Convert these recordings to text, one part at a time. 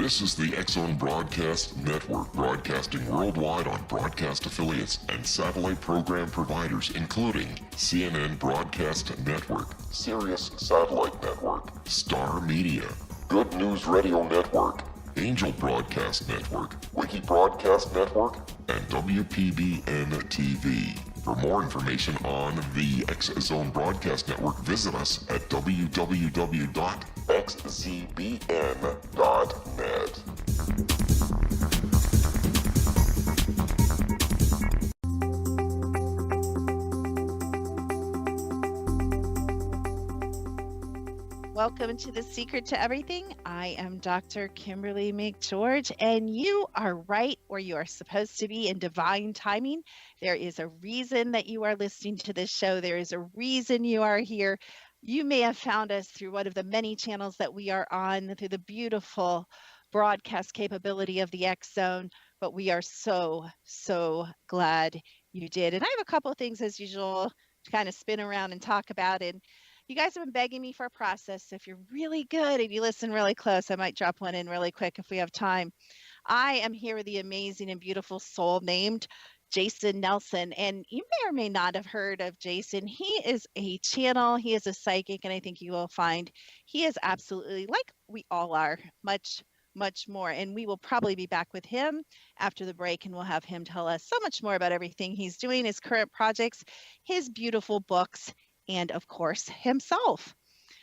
This is the X-Zone Broadcast Network, broadcasting worldwide on broadcast affiliates and satellite program providers, including CNN Broadcast Network, Sirius Satellite Network, Star Media, Good News Radio Network, Angel Broadcast Network, Wiki Broadcast Network, and WPBN TV. For more information on the X-Zone Broadcast Network, visit us at www.xzbn.net. Welcome to The Secret to Everything. I am Dr. Kimberly McGeorge, and you are right where you are supposed to be in divine timing. There is a reason that you are listening to this show. There is a reason you are here. You may have found us through one of the many channels that we are on, through the beautiful broadcast capability of the X-Zone, but we are so glad you did. And I have a couple of things, as usual, to kind of spin around and talk about. And you guys have been begging me for a process. So if you're really good and you listen really close, I might drop one in really quick if we have time. I am here with the amazing and beautiful soul named Jason Nelson. And you may or may not have heard of Jason. He is a channel. He is a psychic. And I think you will find he is absolutely, like we all are, much more. And we will probably be back with him after the break, and we'll have him tell us so much more about everything he's doing, his current projects, his beautiful books, and of course himself.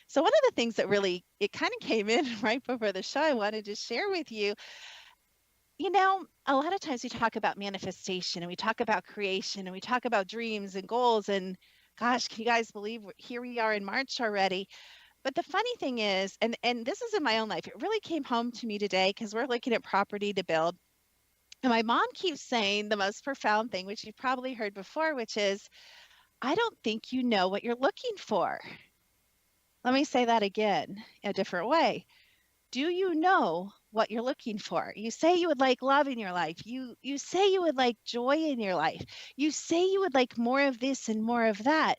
So one of the things that really, it kind of came in right before the show, I wanted to share with you. You know, a lot of times we talk about manifestation and we talk about creation and we talk about dreams and goals, and gosh, can you guys believe here we are in March already? But the funny thing is, and this is in my own life, it really came home to me today because we're looking at property to build. And my mom keeps saying the most profound thing, which you've probably heard before, which is, I don't think you know what you're looking for. Let me say that again a different way. Do you know what you're looking for? You say you would like love in your life. You say you would like joy in your life. You say you would like more of this and more of that.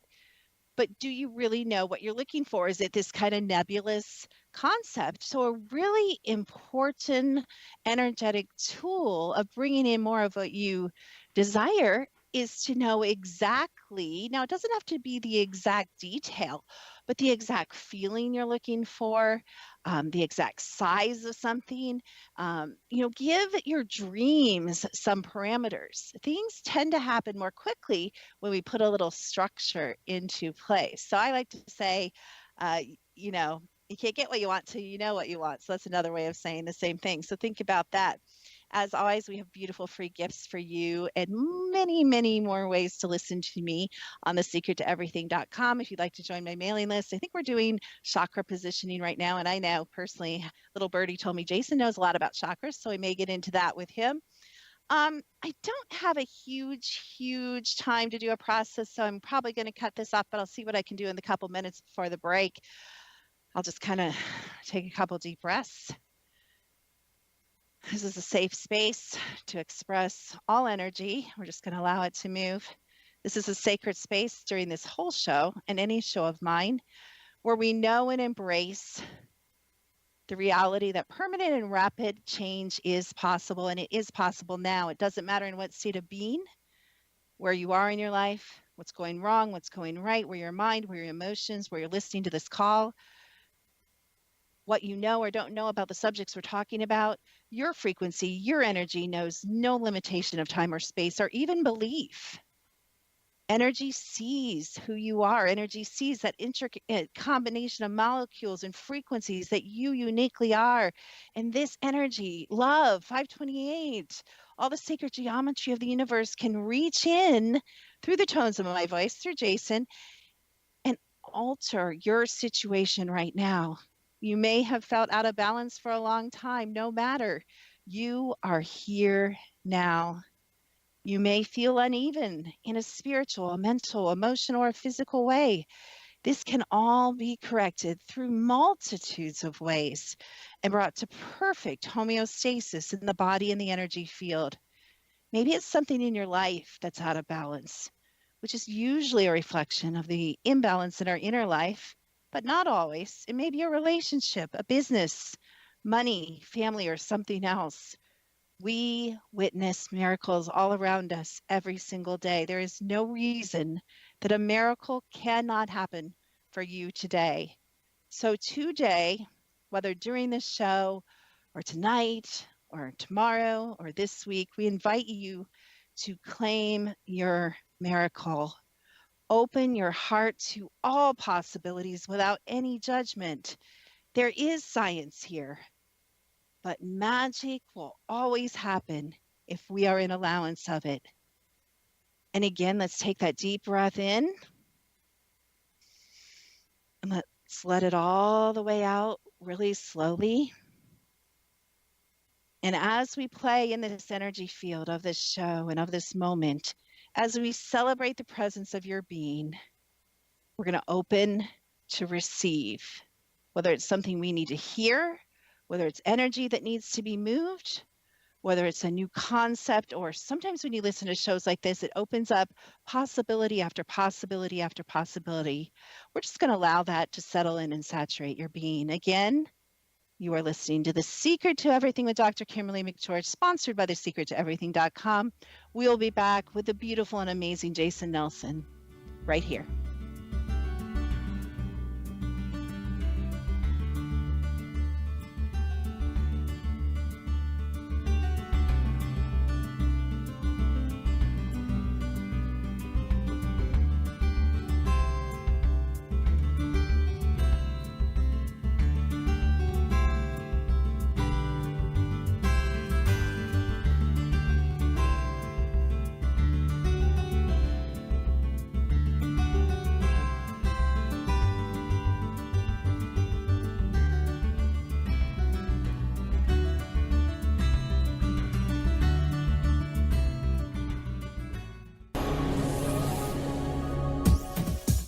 But do you really know what you're looking for? Is it this kind of nebulous concept? So a really important energetic tool of bringing in more of what you desire is to know exactly, now it doesn't have to be the exact detail, but the exact feeling you're looking for, the exact size of something. Give your dreams some parameters. Things tend to happen more quickly when we put a little structure into place. So I like to say, you can't get what you want till you know what you want. So that's another way of saying the same thing. So think about that. As always, we have beautiful free gifts for you and many more ways to listen to me on thesecrettoeverything.com. If you'd like to join my mailing list, I think we're doing chakra positioning right now. And I know personally, little birdie told me Jason knows a lot about chakras, so I may get into that with him. I don't have a huge time to do a process, so I'm probably going to cut this off, but I'll see what I can do in the couple minutes before the break. I'll just kind of take a couple deep breaths. This is a safe space to express all energy. We're just going to allow it to move. This is a sacred space during this whole show and any show of mine where we know and embrace the reality that permanent and rapid change is possible, and it is possible now. It doesn't matter in what state of being, where you are in your life, what's going wrong, what's going right, where your mind, where your emotions, where you're listening to this call, what you know or don't know about the subjects we're talking about. Your frequency, your energy knows no limitation of time or space or even belief. Energy sees who you are. Energy sees that intricate combination of molecules and frequencies that you uniquely are. And this energy, love, 528, all the sacred geometry of the universe can reach in through the tones of my voice, through Jason, and alter your situation right now. You may have felt out of balance for a long time. No matter. You are here now. You may feel uneven in a spiritual, mental, emotional, or physical way. This can all be corrected through multitudes of ways and brought to perfect homeostasis in the body and the energy field. Maybe it's something in your life that's out of balance, which is usually a reflection of the imbalance in our inner life, but not always. It may be a relationship, a business, money, family, or something else. We witness miracles all around us every single day. There is no reason that a miracle cannot happen for you today. So today, whether during this show or tonight or tomorrow or this week, we invite you to claim your miracle. Open your heart to all possibilities without any judgment. There is science here, but magic will always happen if we are in allowance of it. And again, let's take that deep breath in and let's let it all the way out really slowly. And as we play in this energy field of this show and of this moment, as we celebrate the presence of your being, we're going to open to receive, whether it's something we need to hear, whether it's energy that needs to be moved, whether it's a new concept, or sometimes when you listen to shows like this, it opens up possibility after possibility after possibility. We're just going to allow that to settle in and saturate your being. Again, you are listening to The Secret to Everything with Dr. Kimberly McGeorge, sponsored by thesecrettoeverything.com. We'll be back with the beautiful and amazing Jason Nelson right here.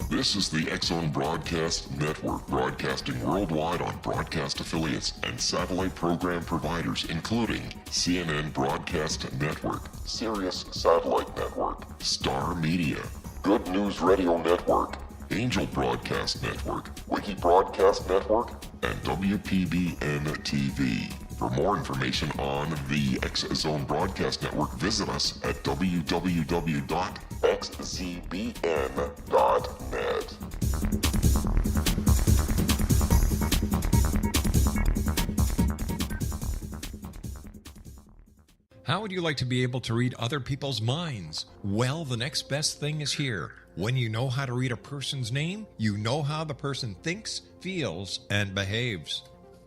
This is the X-Zone Broadcast Network, broadcasting worldwide on broadcast affiliates and satellite program providers, including CNN Broadcast Network, Sirius Satellite Network, Star Media, Good News Radio Network, Angel Broadcast Network, Wiki Broadcast Network, and WPBN TV. For more information on the X-Zone Broadcast Network, visit us at www.xzbn.net. How would you like to be able to read other people's minds? Well, the next best thing is here. When you know how to read a person's name, you know how the person thinks, feels, and behaves.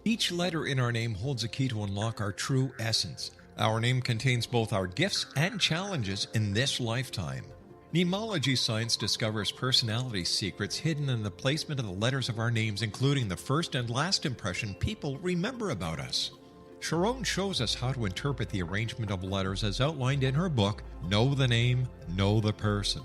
Each letter in our name holds a key to unlock our true essence. Our name contains both our gifts and challenges in this lifetime. Mnemology science discovers personality secrets hidden in the placement of the letters of our names, including the first and last impression people remember about us. Sharon shows us how to interpret the arrangement of letters as outlined in her book, Know the Name, Know the Person.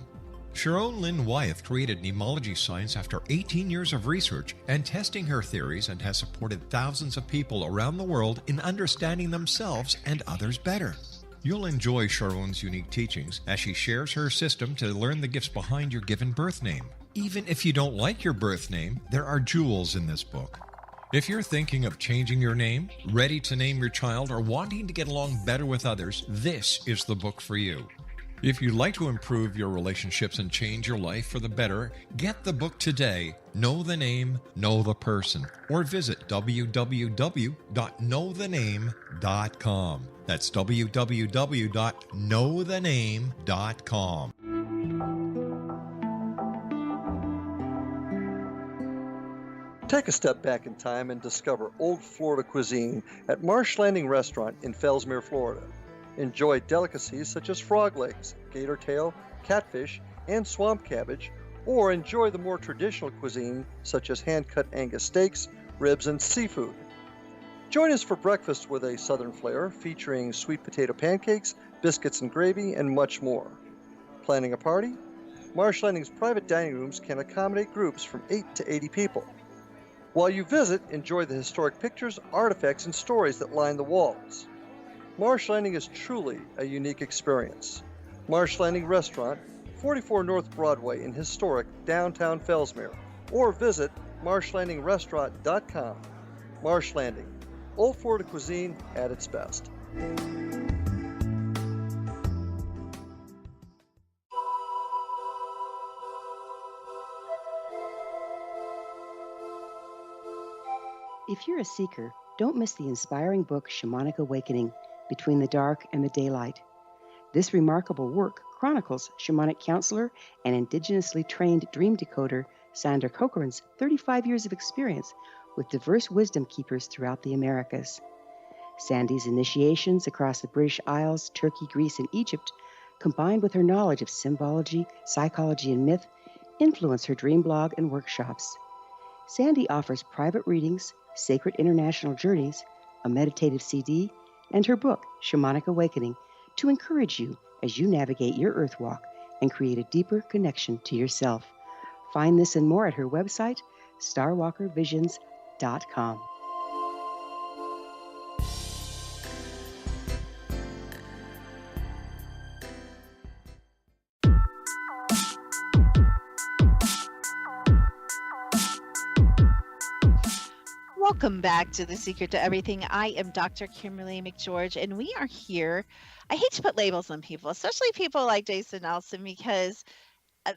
Sharon Lynn Wyeth created mnemology science after 18 years of research and testing her theories, and has supported thousands of people around the world in understanding themselves and others better. You'll enjoy Sharon's unique teachings as she shares her system to learn the gifts behind your given birth name. Even if you don't like your birth name, there are jewels in this book. If you're thinking of changing your name, ready to name your child, or wanting to get along better with others, this is the book for you. If you'd like to improve your relationships and change your life for the better, get the book today, Know the Name, Know the Person, or visit www.knowthename.com. That's www.knowthename.com. Take a step back in time and discover old Florida cuisine at Marsh Landing Restaurant in Fellsmere, Florida. Enjoy delicacies such as frog legs, gator tail, catfish, and swamp cabbage, or enjoy the more traditional cuisine such as hand-cut Angus steaks, ribs, and seafood. Join us for breakfast with a southern flair featuring sweet potato pancakes, biscuits and gravy, and much more. Planning a party? Marsh Landing's private dining rooms can accommodate groups from 8 to 80 people. While you visit, enjoy the historic pictures, artifacts, and stories that line the walls. Marsh Landing is truly a unique experience. Marsh Landing Restaurant, 44 North Broadway in historic downtown Fellsmere, or visit marshlandingrestaurant.com. Marsh Landing, Old Florida cuisine at its best. If you're a seeker, don't miss the inspiring book Shamanic Awakening, Between the Dark and the Daylight. This remarkable work chronicles shamanic counselor and indigenously trained dream decoder Sandra Cochran's 35 years of experience with diverse wisdom keepers throughout the Americas. Sandy's initiations across the British Isles, Turkey, Greece, and Egypt, combined with her knowledge of symbology, psychology, and myth, influence her dream blog and workshops. Sandy offers private readings, sacred international journeys, a meditative CD, and her book, Shamanic Awakening, to encourage you as you navigate your earth walk and create a deeper connection to yourself. Find this and more at her website, starwalkervisions.com. Welcome back to The Secret to Everything. I am Dr. Kimberly McGeorge, and we are here. I hate to put labels on people, especially people like Jason Nelson, because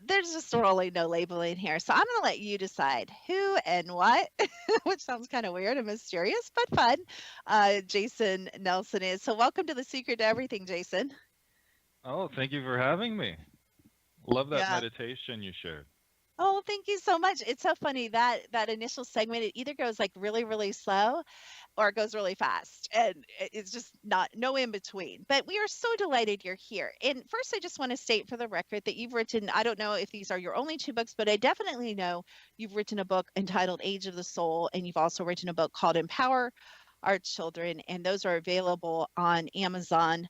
there's just really no labeling here. So I'm going to let you decide who and what, which sounds kind of weird and mysterious, but fun. Jason Nelson is. So welcome to The Secret to Everything, Jason. Oh, thank you for having me. Love that Yeah. meditation you shared. Oh, thank you so much. It's so funny that initial segment, it either goes like really, really slow or it goes really fast. And it's just no in between. But we are so delighted you're here. And first, I just want to state for the record that you've written, I don't know if these are your only 2 books, but I definitely know you've written a book entitled Age of the Soul. And you've also written a book called Empower Our Children. And those are available on Amazon.com.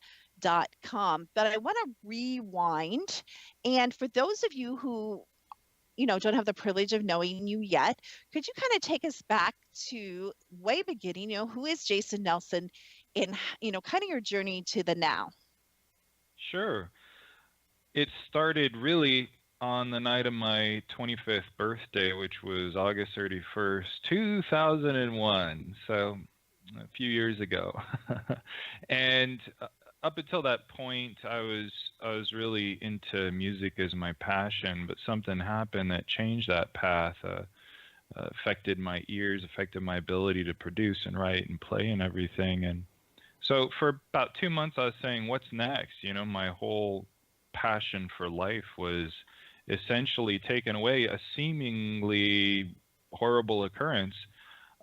But I want to rewind. And for those of you who don't have the privilege of knowing you yet, could you kind of take us back to way beginning? Who is Jason Nelson and, kind of your journey to the now? Sure. It started really on the night of my 25th birthday, which was August 31st, 2001. So a few years ago. And up until that point, I was really into music as my passion, but something happened that changed that path, affected my ears, affected my ability to produce and write and play and everything. And so for about 2 months, I was saying, what's next? My whole passion for life was essentially taken away, a seemingly horrible occurrence.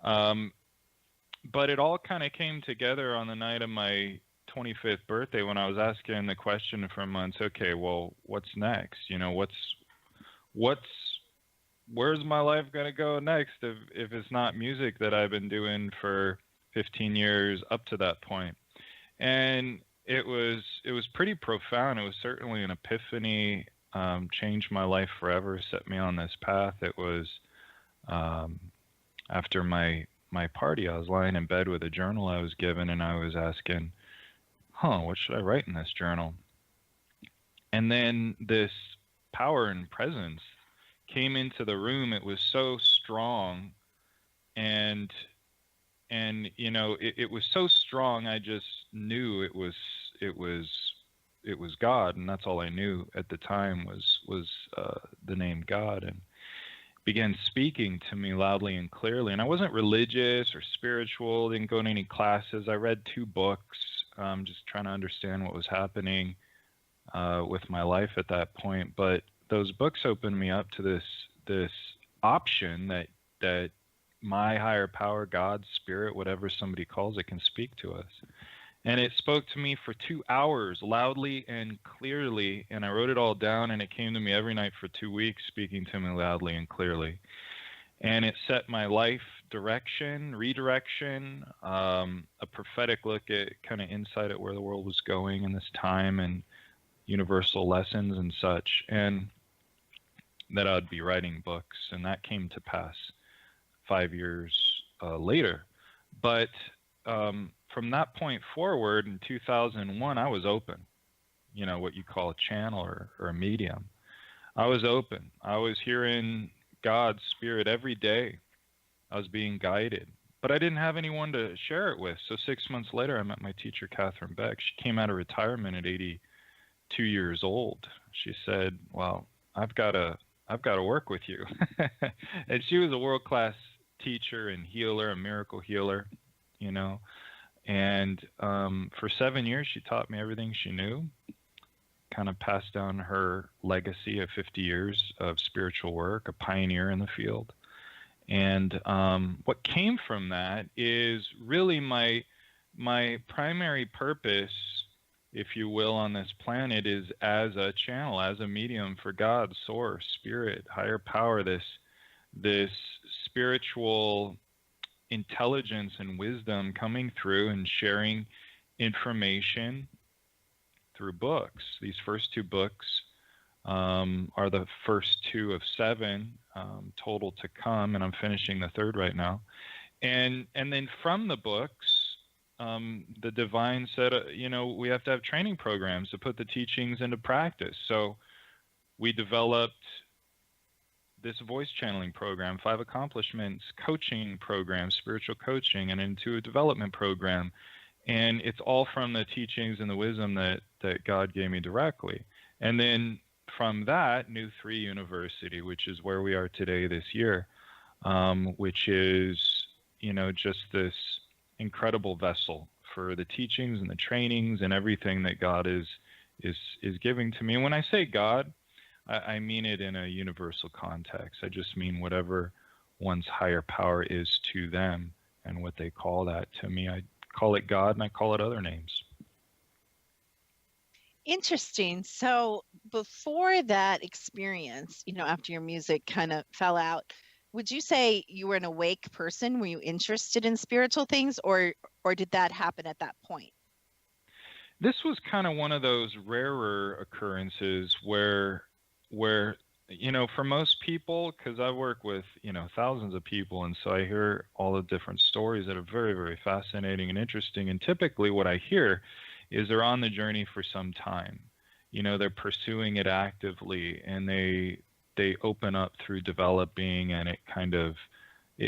But it all kind of came together on the night of my 25th birthday when I was asking the question for months, okay, well, what's next? Where's my life going to go next if it's not music that I've been doing for 15 years up to that point? And it was pretty profound. It was certainly an epiphany, changed my life forever, set me on this path. It was after my party, I was lying in bed with a journal I was given, and I was asking, what should I write in this journal? And then this power and presence came into the room. It was so strong, and it was so strong. I just knew it was God, and that's all I knew at the time was the name God, and began speaking to me loudly and clearly. And I wasn't religious or spiritual, didn't go to any classes. I read 2 books, just trying to understand what was happening with my life at that point. But those books opened me up to this option that my higher power, God, spirit, whatever somebody calls it, can speak to us. And it spoke to me for 2 hours, loudly and clearly, and I wrote it all down, and it came to me every night for 2 weeks, speaking to me loudly and clearly. And it set my life direction, redirection, a prophetic look at kind of insight at where the world was going in this time, and universal lessons and such, and that I'd be writing books. And that came to pass 5 years later. But from that point forward, in 2001, I was open, what you call a channel or a medium. I was open. I was hearing God's spirit every day. I was being guided. but I didn't have anyone to share it with. So 6 months later, I met my teacher, Catherine Beck. She came out of retirement at 82 years old. She said, well, I've got to work with you. And she was a world-class teacher and healer, a miracle healer, you know. And for 7 years, she taught me everything she knew, kind of passed down her legacy of 50 years of spiritual work, a pioneer in the field. And what came from that is really my primary purpose, if you will, on this planet is as a channel, as a medium for God, source, spirit, higher power, this spiritual intelligence and wisdom coming through and sharing information through books. These first 2 books are the first 2 of 7 total to come, and I'm finishing the 3rd right now. And then from the books, the divine said, you know, we have to have training programs to put the teachings into practice. So we developed this voice channeling program, 5 accomplishments coaching program, spiritual coaching, and into a development program. And it's all from the teachings and the wisdom that God gave me directly. And then from that, New 3 University, which is where we are today this year, which is, you know, just this incredible vessel for the teachings and the trainings and everything that God is giving to me. And when I say God, I mean it in a universal context. I just mean whatever one's higher power is to them and what they call that. To me, I call it God, and I call it other names. Interesting. So before that experience, you know, after your music kind of fell out, would you say you were an awake person? Were you interested in spiritual things, or did that happen at that point? This was kind of one of those rarer occurrences where you know, for most people, because I work with, you know, thousands of people, and so I hear all the different stories that are very, very fascinating and interesting. And typically what I hear is they're on the journey for some time. You know, they're pursuing it actively, and they open up through developing, and it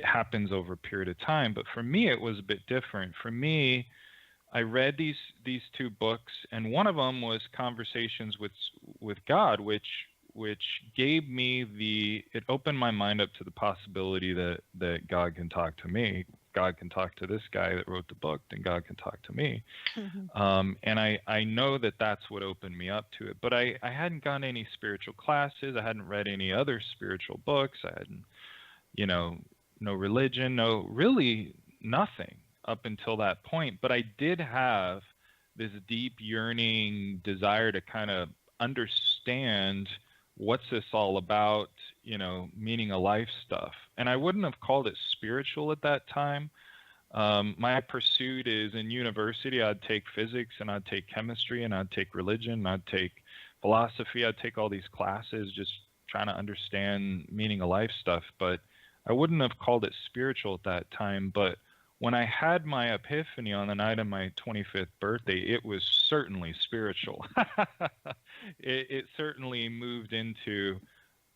happens over a period of time. But for me, it was a bit different. For me, I read these 2 books, and one of them was Conversations with God, which gave me it opened my mind up to the possibility that God can talk to me. God can talk to this guy that wrote the book, and God can talk to me. Mm-hmm. And I know that that's what opened me up to it. But I hadn't gone to any spiritual classes. I hadn't read any other spiritual books. I hadn't, you know, no religion, really nothing up until that point. But I did have this deep yearning desire to kind of understand what's this all about, you know, meaning of life stuff. And I wouldn't have called it spiritual at that time. My pursuit is in university, I'd take physics, and I'd take chemistry, and I'd take religion, and I'd take philosophy. I'd take all these classes just trying to understand meaning of life stuff. But I wouldn't have called it spiritual at that time. But when I had my epiphany on the night of my 25th birthday, it was certainly spiritual. It certainly moved into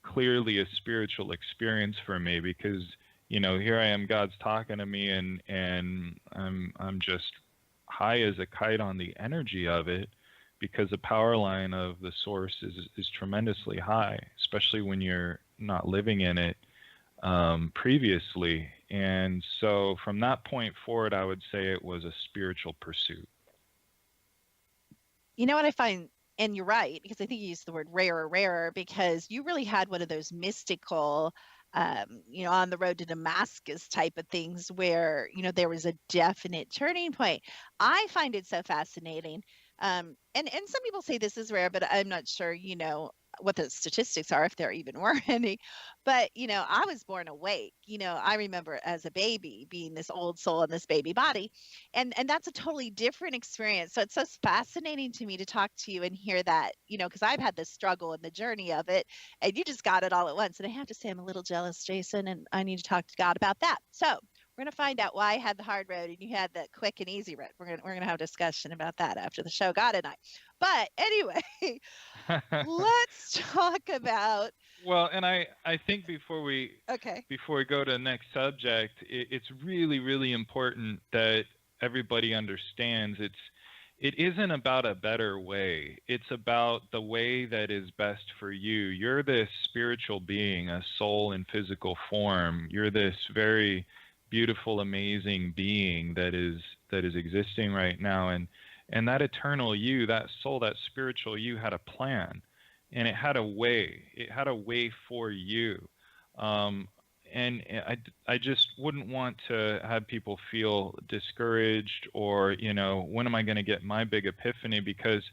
clearly a spiritual experience for me, because, you know, here I am, God's talking to me, and I'm just high as a kite on the energy of it, because the power line of the source is tremendously high, especially when you're not living in it previously. And so from that point forward, I would say it was a spiritual pursuit. You know what I find, and you're right, because I think you used the word rarer, because you really had one of those mystical, you know, on the road to Damascus type of things where, you know, there was a definite turning point. I find it so fascinating. And some people say this is rare, but I'm not sure, you know, what the statistics are, if there even were any. But, you know, I was born awake. You know, I remember as a baby being this old soul in this baby body. And that's a totally different experience. So it's so fascinating to me to talk to you and hear that, you know, because I've had this struggle and the journey of it, and you just got it all at once. And I have to say, I'm a little jealous, Jason, and I need to talk to God about that. So We're going to find out why I had the hard road and you had the quick and easy road. We're going to have a discussion about that after the show, God and I. But anyway, let's talk about. Well, and I think before we Okay. go to the next subject, it's really, really important that everybody understands it isn't about a better way. It's about the way that is best for you. You're this spiritual being, a soul in physical form. You're this very beautiful, amazing being that is existing right now. And that eternal you, that soul, that spiritual you had a plan, and it had a way. It had a way for you. And I just wouldn't want to have people feel discouraged or, when am I going to get my big epiphany? Because,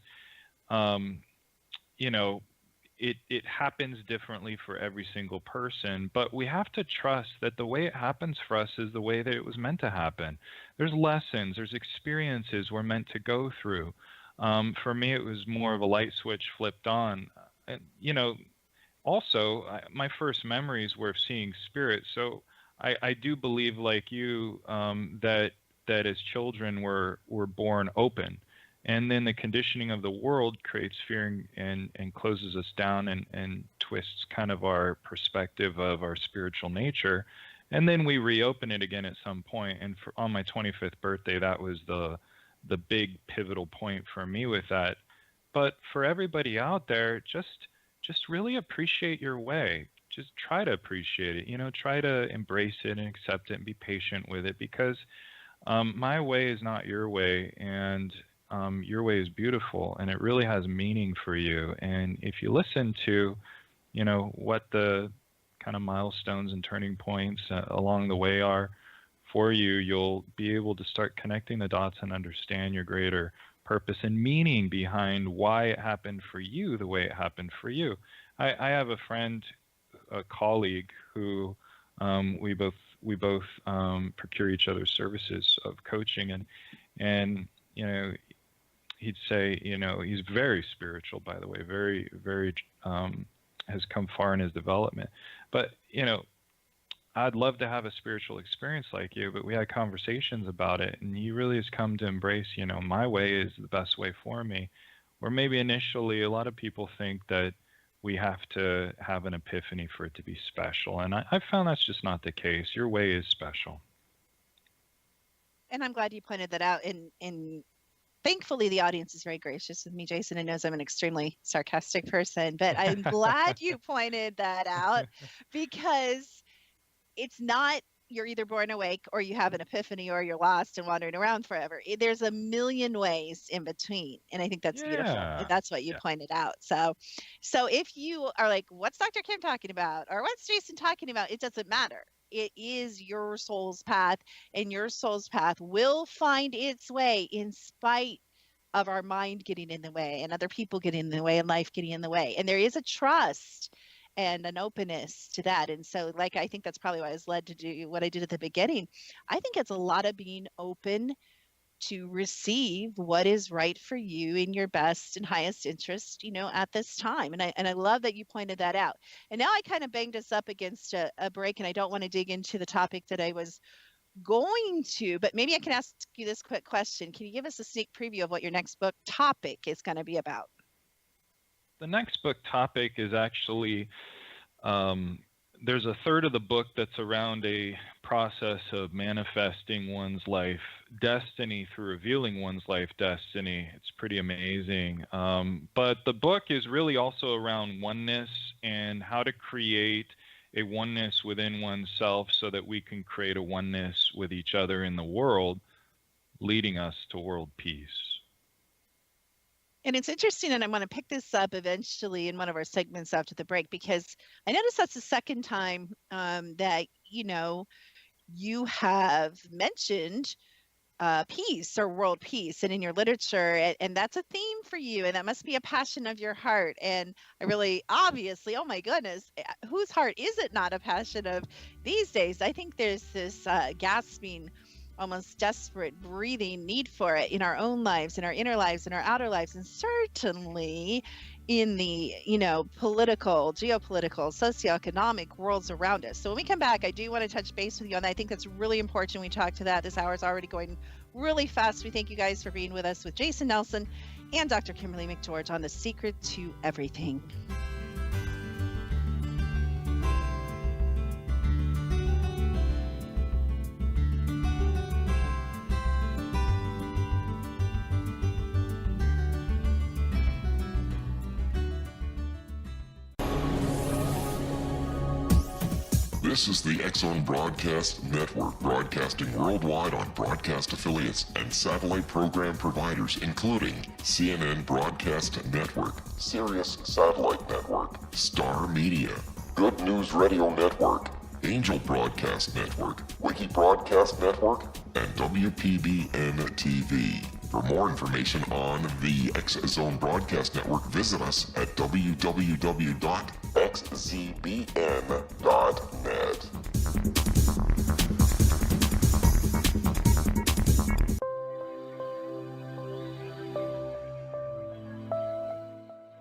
it happens differently for every single person, but we have to trust that the way it happens for us is the way that it was meant to happen. There's lessons, there's experiences we're meant to go through. For me, it was more of a light switch flipped on. And, also, my first memories were of seeing spirits. So I do believe, like you, that as children we're born open. And then the conditioning of the world creates fear and closes us down and twists kind of our perspective of our spiritual nature. And then we reopen it again at some point. And on my 25th birthday, that was the big pivotal point for me with that. But for everybody out there, just really appreciate your way. Just try to appreciate it, try to embrace it and accept it and be patient with it, because my way is not your way, and your way is beautiful, and it really has meaning for you. And if you listen to, what the kind of milestones and turning points along the way are for you, you'll be able to start connecting the dots and understand your greater purpose and meaning behind why it happened for you the way it happened for you. I have a friend, a colleague, who we both procure each other's services of coaching, and he'd say, he's very spiritual, by the way, very, very has come far in his development. But I'd love to have a spiritual experience like you, but we had conversations about it, and he really has come to embrace, my way is the best way for me. Or maybe initially a lot of people think that we have to have an epiphany for it to be special. And I found that's just not the case. Your way is special. And I'm glad you pointed that out. And thankfully, the audience is very gracious with me, Jason, and knows I'm an extremely sarcastic person. But I'm glad you pointed that out, because it's not you're either born awake or you have an epiphany or you're lost and wandering around forever. There's a million ways in between. And I think that's beautiful. That's what you pointed out. So if you are like, what's Dr. Kim talking about? Or what's Jason talking about? It doesn't matter. It is your soul's path, and your soul's path will find its way in spite of our mind getting in the way and other people getting in the way and life getting in the way. And there is a trust and an openness to that. And so, I think that's probably why I was led to do what I did at the beginning. I think it's a lot of being open to receive what is right for you in your best and highest interest, at this time. And I love that you pointed that out. And now I kind of banged us up against a break, and I don't want to dig into the topic that I was going to, but maybe I can ask you this quick question. Can you give us a sneak preview of what your next book topic is going to be about? The next book topic is actually, there's a third of the book that's around a process of manifesting one's life destiny through revealing one's life destiny. It's pretty amazing. But the book is really also around oneness and how to create a oneness within oneself so that we can create a oneness with each other in the world, leading us to world peace. And it's interesting, and I'm going to pick this up eventually in one of our segments after the break, because I noticed that's the second time that, you have mentioned peace or world peace and in your literature. And that's a theme for you. And that must be a passion of your heart. And I really, obviously, oh my goodness, whose heart is it not a passion of these days? I think there's this gasping, almost desperate, breathing need for it in our own lives, in our inner lives, in our outer lives, and certainly in the, political, geopolitical, socioeconomic worlds around us. So when we come back, I do want to touch base with you on that. I think that's really important. We talk to that. This hour is already going really fast. We thank you guys for being with us with Jason Nelson and Dr. Kimberly McGeorge on The Secret to Everything. This is the X-Zone Broadcast Network, broadcasting worldwide on broadcast affiliates and satellite program providers, including CNN Broadcast Network, Sirius Satellite Network, Star Media, Good News Radio Network, Angel Broadcast Network, Wiki Broadcast Network, and WPBN TV. For more information on the X-Zone Broadcast Network, visit us at www.xzbn.net.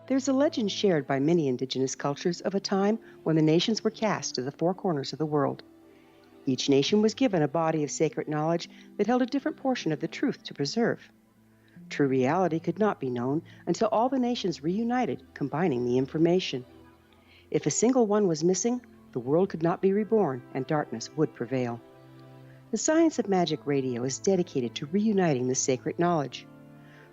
There's a legend shared by many indigenous cultures of a time when the nations were cast to the four corners of the world. Each nation was given a body of sacred knowledge that held a different portion of the truth to preserve. True reality could not be known until all the nations reunited, combining the information. If a single one was missing, the world could not be reborn and darkness would prevail. The Science of Magic Radio is dedicated to reuniting the sacred knowledge.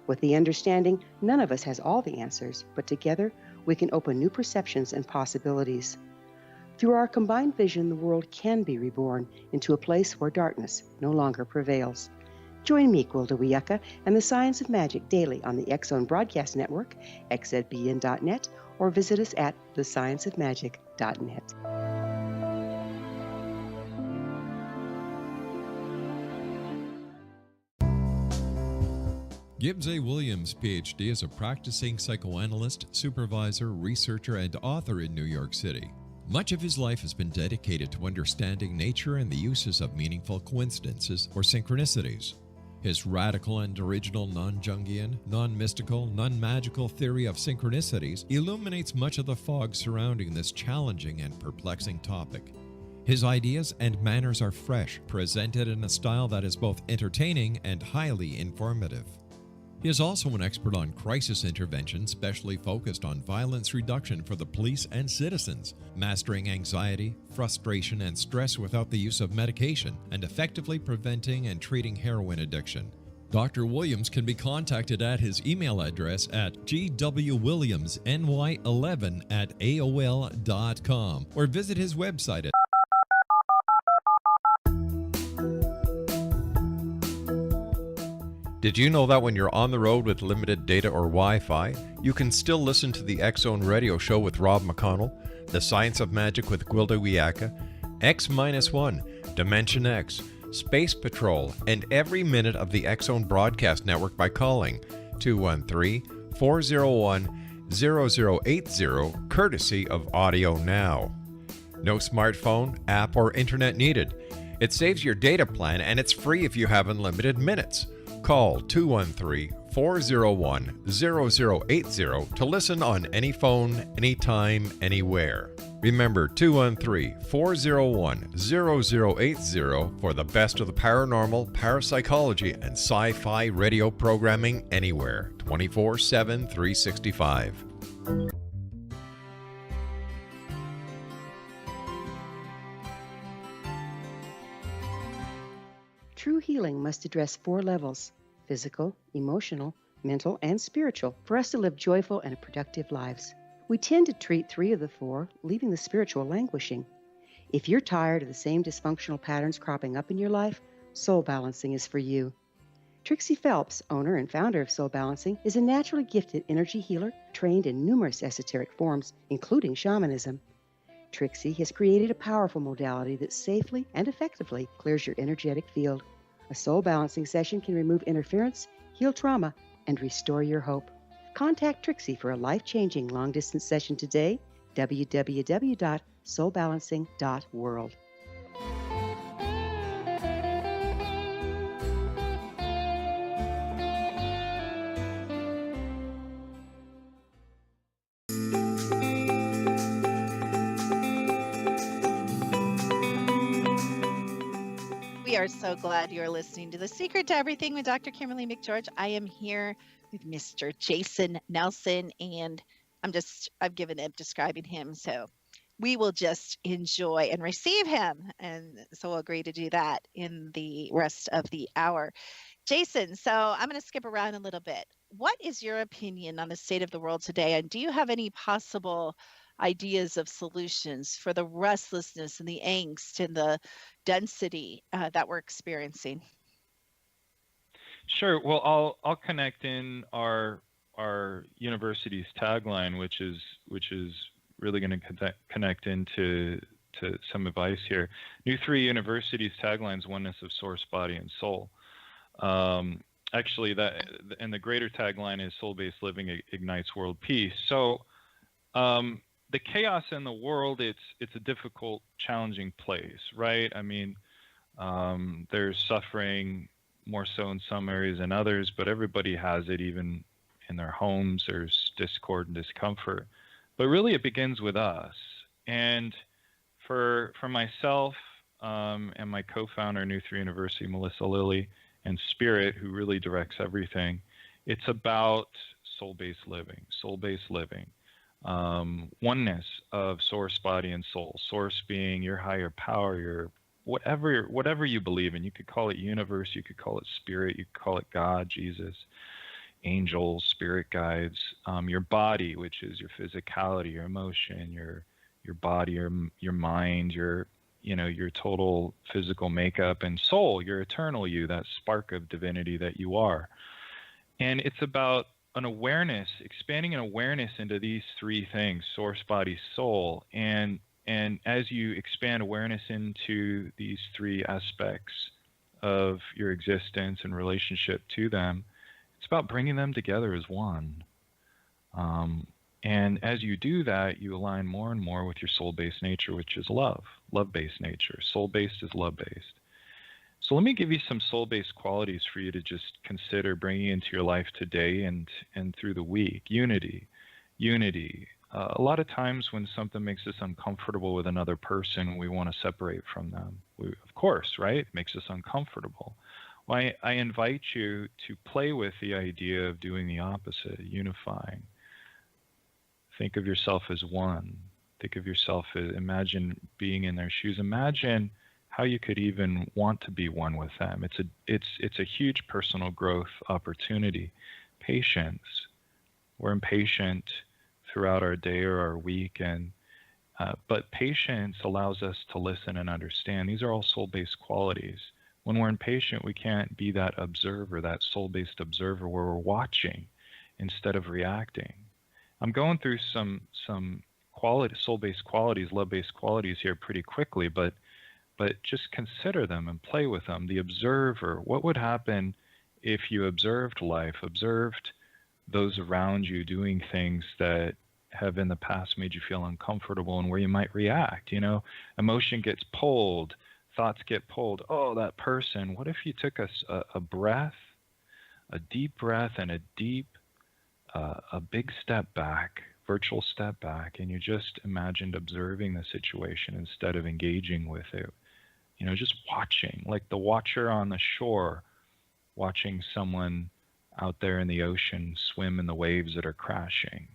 With the understanding, none of us has all the answers, but together we can open new perceptions and possibilities. Through our combined vision, the world can be reborn into a place where darkness no longer prevails. Join me, Gwilda Wiyaka, and the Science of Magic daily on the X-Zone Broadcast Network, xzbn.net, or visit us at thescienceofmagic.net. Gibbs A. Williams, Ph.D., is a practicing psychoanalyst, supervisor, researcher, and author in New York City. Much of his life has been dedicated to understanding nature and the uses of meaningful coincidences or synchronicities. His radical and original non-Jungian, non-mystical, non-magical theory of synchronicities illuminates much of the fog surrounding this challenging and perplexing topic. His ideas and manners are fresh, presented in a style that is both entertaining and highly informative. He is also an expert on crisis intervention, specially focused on violence reduction for the police and citizens, mastering anxiety, frustration, and stress without the use of medication, and effectively preventing and treating heroin addiction. Dr. Williams can be contacted at his email address at gwwilliamsny11@aol.com or visit his website at Did you know that when you're on the road with limited data or Wi-Fi, you can still listen to the X-Zone Radio Show with Rob McConnell, The Science of Magic with Gwilda Wiyaka, X-1, Dimension X, Space Patrol, and every minute of the X-Zone Broadcast Network by calling 213-401-0080, courtesy of Audio Now. No smartphone, app, or internet needed. It saves your data plan and it's free if you have unlimited minutes. Call 213-401-0080 to listen on any phone, anytime, anywhere. Remember 213-401-0080 for the best of the paranormal, parapsychology, and sci-fi radio programming anywhere, 24/7, 365. True healing must address 4 levels: physical, emotional, mental, and spiritual, for us to live joyful and productive lives. We tend to treat 3 of the 4, leaving the spiritual languishing. If you're tired of the same dysfunctional patterns cropping up in your life, Soul Balancing is for you. Trixie Phelps, owner and founder of Soul Balancing, is a naturally gifted energy healer trained in numerous esoteric forms, including shamanism. Trixie has created a powerful modality that safely and effectively clears your energetic field. A soul balancing session can remove interference, heal trauma, and restore your hope. Contact Trixie for a life-changing long-distance session today, www.soulbalancing.world. We are so glad you're listening to The Secret to Everything with Dr. Kimberly McGeorge. I am here with Mr. Jason Nelson, and I've given up describing him, so we will just enjoy and receive him. And so we'll agree to do that in the rest of the hour. Jason, so I'm going to skip around a little bit. What is your opinion on the state of the world today? And do you have any possible ideas of solutions for the restlessness and the angst and the density that we're experiencing? Sure. Well, I'll connect in our university's tagline, which is really going to connect into some advice here. New 3 University's tagline is oneness of source, body, and soul. Actually, and the greater tagline is soul-based living ignites world peace. So the chaos in the world, it's a difficult, challenging place, right? I mean, there's suffering more so in some areas than others, but everybody has it, even in their homes. There's discord and discomfort. But really, it begins with us. And for myself and my co-founder, New 3 University, Melissa Lilly, and Spirit, who really directs everything, it's about soul-based living, oneness of source, body, and soul. Source being your higher power, your whatever you believe in. You could call it universe, you could call it spirit, you could call it God, Jesus, angels, spirit guides. Your body, which is your physicality, your emotion, your body, your mind, your total physical makeup, and soul, your eternal you, that spark of divinity that you are. And it's about an awareness, expanding an awareness into these 3 things: source, body, soul. And as you expand awareness into these 3 aspects of your existence and relationship to them, it's about bringing them together as one. And as you do that, you align more and more with your soul-based nature, which is love-based nature. Soul-based is love-based. So let me give you some soul-based qualities for you to just consider bringing into your life today and through the week. Unity. A lot of times when something makes us uncomfortable with another person, we want to separate from them. Of course, right? It makes us uncomfortable. Well, I invite you to play with the idea of doing the opposite, unifying. Think of yourself as one. Think of yourself as, imagine being in their shoes. Imagine how you could even want to be one with them. It's a huge personal growth opportunity. Patience. We're impatient throughout our day or our week, but patience allows us to listen and understand. These are all soul-based qualities. When we're impatient, we can't be that observer, that soul-based observer where we're watching instead of reacting. I'm going through some quality, soul-based qualities, love-based qualities here pretty quickly, but just consider them and play with them. The observer, what would happen if you observed life, observed those around you doing things that have in the past made you feel uncomfortable and where you might react? Emotion gets pulled, thoughts get pulled. Oh, that person. What if you took a breath, a deep breath, and a big step back, virtual step back, and you just imagined observing the situation instead of engaging with it? Just watching, like the watcher on the shore, watching someone out there in the ocean swim in the waves that are crashing.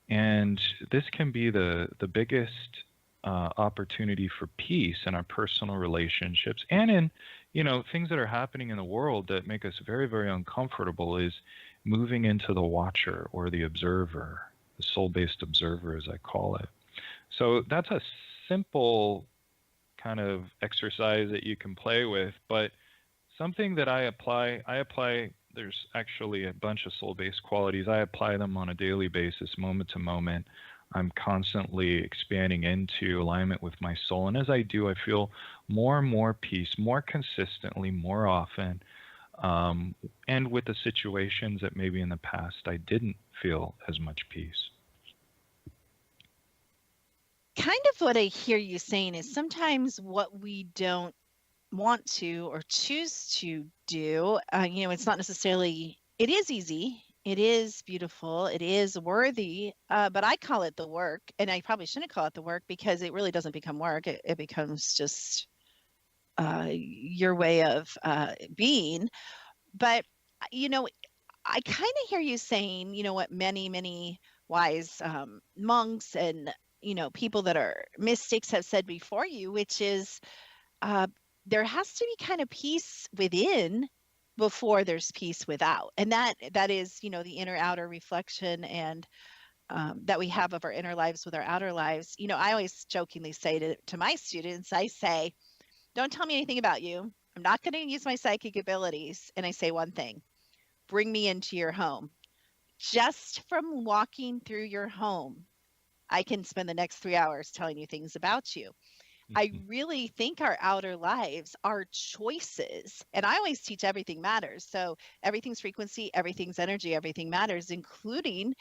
And this can be the biggest opportunity for peace in our personal relationships and in things that are happening in the world that make us very, very uncomfortable, is moving into the watcher or the observer, the soul-based observer, as I call it. So that's a simple kind of exercise that you can play with, but something that I apply, there's actually a bunch of soul-based qualities. I apply them on a daily basis, moment to moment. I'm constantly expanding into alignment with my soul. And as I do, I feel more and more peace, more consistently, more often. And with the situations that maybe in the past I didn't feel as much peace. Kind of what I hear you saying is sometimes what we don't want to or choose to do, it's not necessarily, it is easy, it is beautiful, it is worthy, but I call it the work, and I probably shouldn't call it the work because it really doesn't become work. It becomes just your way of being. But, you know, I kind of hear you saying, you know, what many wise monks and, you know, people that are mystics have said before you, which is uh, there has to be kind of peace within before there's peace without. And that is, you know, the inner outer reflection and that we have of our inner lives with our outer lives. You know, I always jokingly say to my students, I say, don't tell me anything about you. I'm not going to use my psychic abilities. And I say one thing, bring me into your home. Just from walking through your home, I can spend the next 3 hours telling you things about you. I really think our outer lives are choices. And I always teach everything matters. So everything's frequency, everything's energy, everything matters, including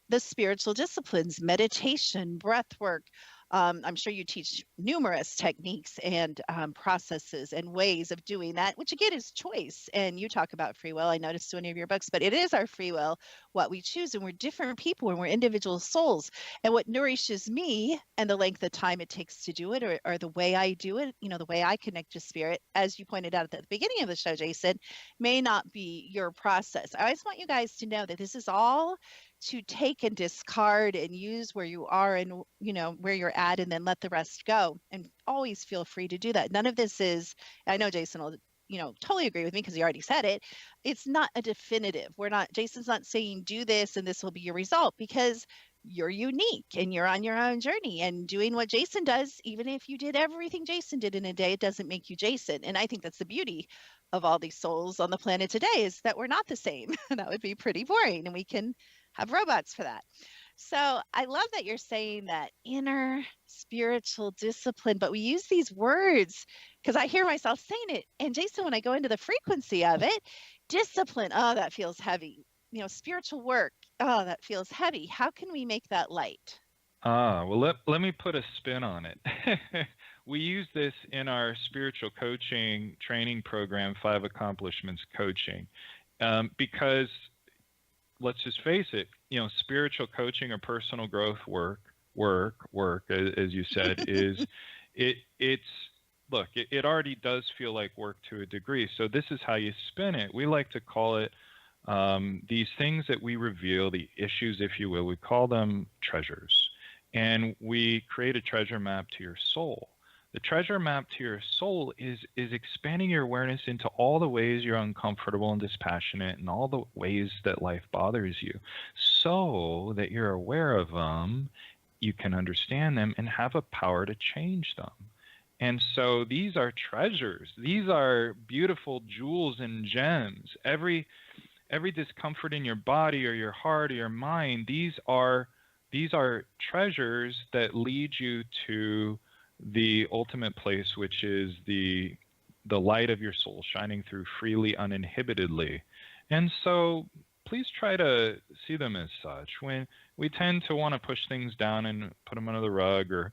the spiritual disciplines, meditation, breath work. I'm sure you teach numerous techniques and processes and ways of doing that, which again is choice. And you talk about free will. I noticed in one of your books, but it is our free will, what we choose. And we're different people and we're individual souls. And what nourishes me and the length of time it takes to do it or the way I do it, you know, the way I connect to spirit, as you pointed out at the beginning of the show, Jason, may not be your process. I always want you guys to know that this is all to take and discard and use where you are and, you know, where you're at, and then let the rest go. And always feel free to do that. None of this is, I know Jason will, you know, totally agree with me because he already said it. It's not a definitive. Jason's not saying do this and this will be your result, because you're unique and you're on your own journey, and doing what Jason does, even if you did everything Jason did in a day, it doesn't make you Jason. And I think that's the beauty of all these souls on the planet today, is that we're not the same. That would be pretty boring, and we can have robots for that. So I love that you're saying that inner spiritual discipline, but we use these words because I hear myself saying it. And Jason, when I go into the frequency of it, discipline, oh, that feels heavy. You know, spiritual work, oh, that feels heavy. How can we make that light? Well, let me put a spin on it. We use this in our spiritual coaching training program, 5 Accomplishments Coaching, because let's just face it, you know, spiritual coaching or personal growth work, as you said, is it already does feel like work to a degree. So this is how you spin it. We like to call it these things that we reveal, the issues, if you will, we call them treasures. And we create a treasure map to your soul. The treasure map to your soul is expanding your awareness into all the ways you're uncomfortable and dispassionate, and all the ways that life bothers you, so that you're aware of them, you can understand them, and have a power to change them. And so these are treasures. These are beautiful jewels and gems. Every discomfort in your body or your heart or your mind, these are treasures that lead you to the ultimate place, which is the light of your soul shining through freely, uninhibitedly. And so please try to see them as such. When we tend to want to push things down and put them under the rug, or,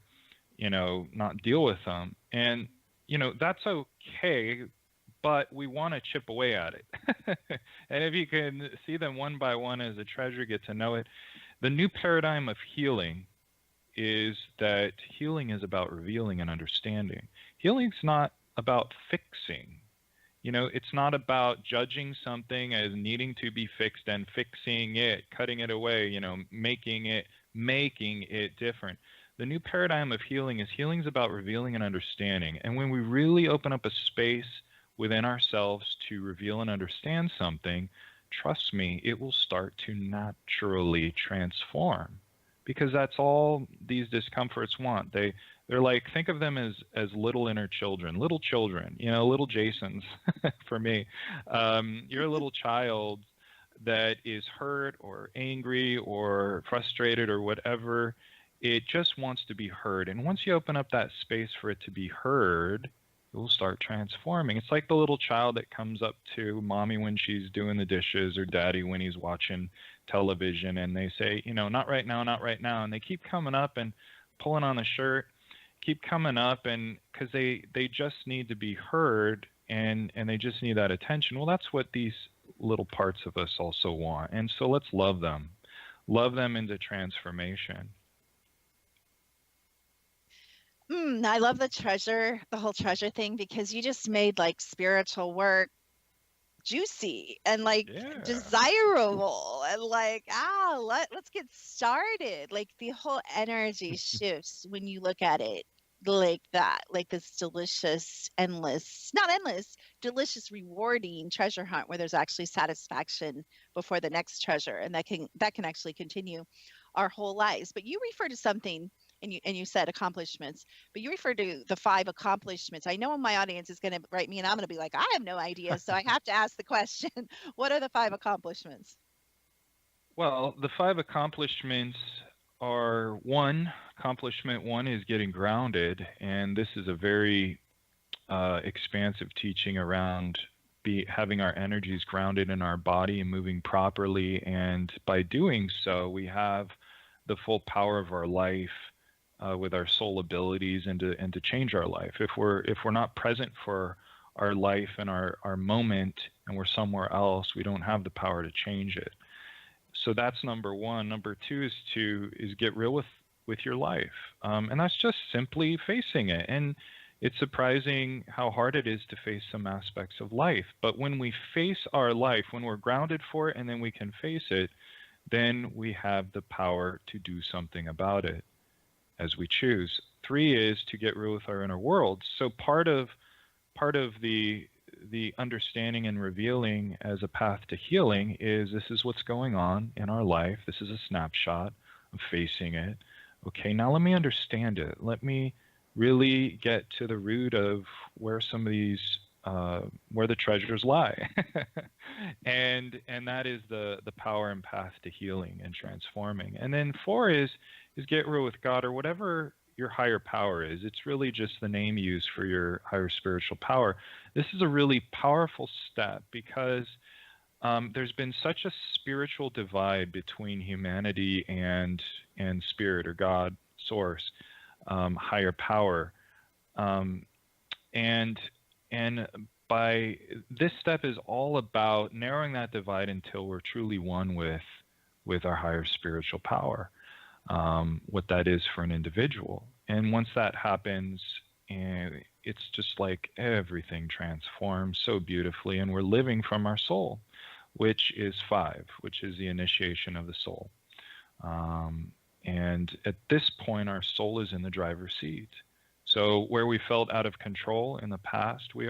you know, not deal with them. And, you know, that's okay, but we want to chip away at it. And if you can see them one by one as a treasure, get to know it. The new paradigm of healing is that healing is about revealing and understanding. Healing's not about fixing. You know, it's not about judging something as needing to be fixed and fixing it, cutting it away, you know, making it different. The new paradigm of healing's about revealing and understanding. And when we really open up a space within ourselves to reveal and understand something, trust me, it will start to naturally transform. Because that's all these discomforts want. They're like, think of them as little inner children, you know, little Jasons for me. You're a little child that is hurt or angry or frustrated or whatever. It just wants to be heard. And once you open up that space for it to be heard, it will start transforming. It's like the little child that comes up to mommy when she's doing the dishes, or daddy when he's watching television, and they say, you know, not right now, not right now. And they keep coming up and pulling on the shirt, keep coming up, and because they just need to be heard, and they just need that attention. Well, that's what these little parts of us also want. And so let's love them into transformation. I love the whole treasure thing, because you just made like spiritual work juicy and like Yeah. desirable and like let's get started. Like the whole energy shifts when you look at it like that, like this delicious, not endless, delicious, rewarding treasure hunt where there's actually satisfaction before the next treasure, and that can actually continue our whole lives. But you refer to something, and you said accomplishments, but you refer to the 5 accomplishments. I know my audience is going to write me and I'm going to be like, I have no idea. So I have to ask the question, what are the 5 accomplishments? Well, the 5 accomplishments are accomplishment 1 is getting grounded. And this is a very expansive teaching around having our energies grounded in our body and moving properly. And by doing so, we have the full power of our life with our soul abilities and to change our life. If we're not present for our life and our moment, and we're somewhere else, we don't have the power to change it. So that's number 1. Number 2 is get real with your life, and that's just simply facing it. And it's surprising how hard it is to face some aspects of life. But when we face our life, when we're grounded for it, and then we can face it, then we have the power to do something about it as we choose. 3 is to get real with our inner world. So part of the understanding and revealing as a path to healing is, this is what's going on in our life. This is a snapshot of facing it. Okay, now let me understand it. Let me really get to the root of where some of these where the treasures lie. and that is the power and path to healing and transforming. And then 4 is get real with God, or whatever your higher power is. It's really just the name used for your higher spiritual power. This is a really powerful step, because there's been such a spiritual divide between humanity and spirit, or God, source, higher power. And by this step is all about narrowing that divide until we're truly one with our higher spiritual power, what that is for an individual. And once that happens, it's just like everything transforms so beautifully, and we're living from our soul, which is 5, which is the initiation of the soul. And at this point, our soul is in the driver's seat. So where we felt out of control in the past, we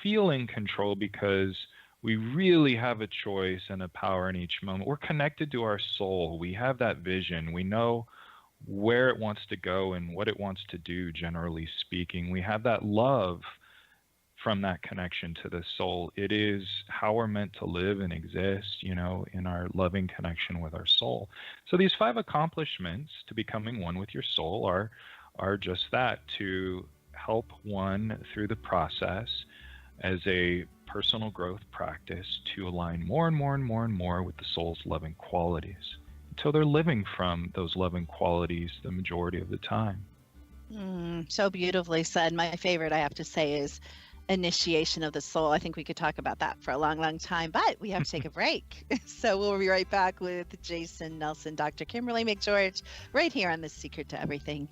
feel in control because we really have a choice and a power in each moment. We're connected to our soul. We have that vision. We know where it wants to go and what it wants to do, generally speaking. We have that love from that connection to the soul. It is how we're meant to live and exist, in our loving connection with our soul. So these 5 accomplishments to becoming one with your soul are just that, to help one through the process as a personal growth practice to align more and more and more and more with the soul's loving qualities, until they're living from those loving qualities the majority of the time. So beautifully said. My favorite, I have to say, is initiation of the soul. I think we could talk about that for a long, long time, but we have to take a break. So we'll be right back with Jason Nelson, Dr. Kimberly McGeorge, right here on The Secret to Everything.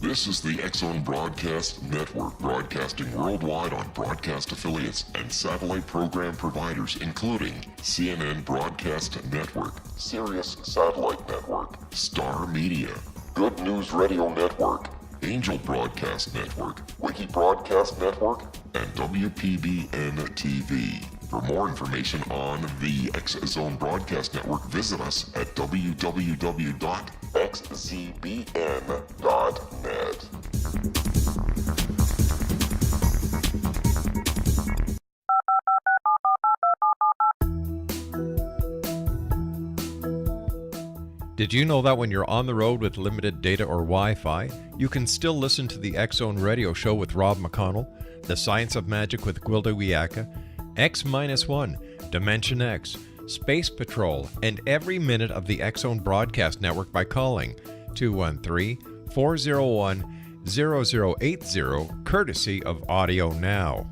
This is the X-Zone Broadcast Network, broadcasting worldwide on broadcast affiliates and satellite program providers, including CNN Broadcast Network, Sirius Satellite Network, Star Media, Good News Radio Network, Angel Broadcast Network, Wiki Broadcast Network, and WPBN TV. For more information on the X-Zone Broadcast Network, visit us at www.xzbn.net. Did you know that when you're on the road with limited data or Wi-Fi, you can still listen to the X-Zone Radio Show with Rob McConnell, The Science of Magic with Gwilda Wiyaka, X-1, Dimension X, Space Patrol, and every minute of the X-Zone Broadcast Network by calling 213 213-401-0080, courtesy of Audio Now.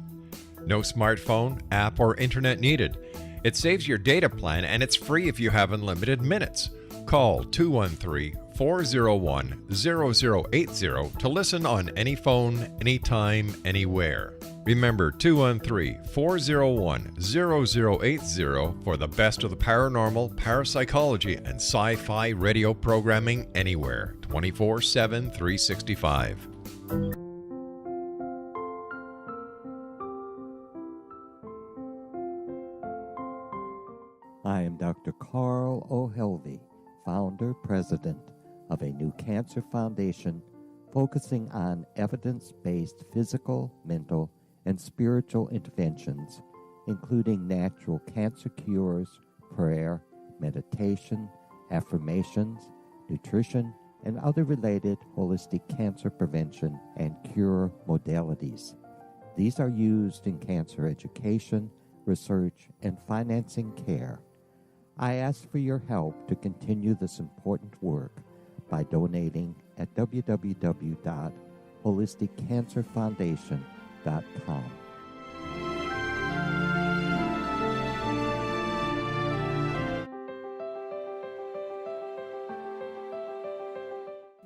No smartphone, app, or internet needed. It saves your data plan and it's free if you have unlimited minutes. Call 213-401-0080 to listen on any phone, anytime, anywhere. Remember 213-401-0080 for the best of the paranormal, parapsychology, and sci-fi radio programming anywhere, 24/7, 365. I am Dr. Carl O'Helvey, founder, president of a new cancer foundation focusing on evidence-based physical, mental, and spiritual interventions, including natural cancer cures, prayer, meditation, affirmations, nutrition, and other related holistic cancer prevention and cure modalities. These are used in cancer education, research, and financing care. I ask for your help to continue this important work by donating at www.holisticcancerfoundation.com.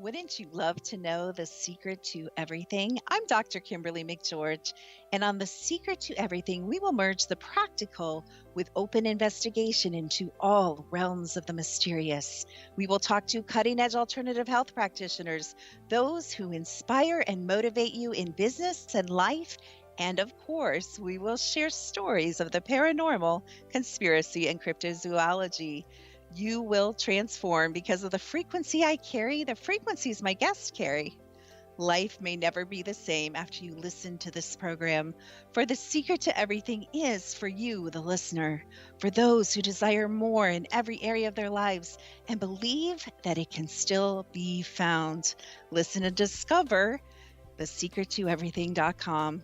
Wouldn't you love to know the secret to everything? I'm Dr. Kimberly McGeorge, and on The Secret to Everything, we will merge the practical with open investigation into all realms of the mysterious. We will talk to cutting-edge alternative health practitioners, those who inspire and motivate you in business and life, and of course, we will share stories of the paranormal, conspiracy, and cryptozoology. You will transform because of the frequency I carry, the frequencies my guests carry. Life may never be the same after you listen to this program, for the secret to everything is for you, the listener, for those who desire more in every area of their lives and believe that it can still be found. Listen and discover thesecrettoeverything.com.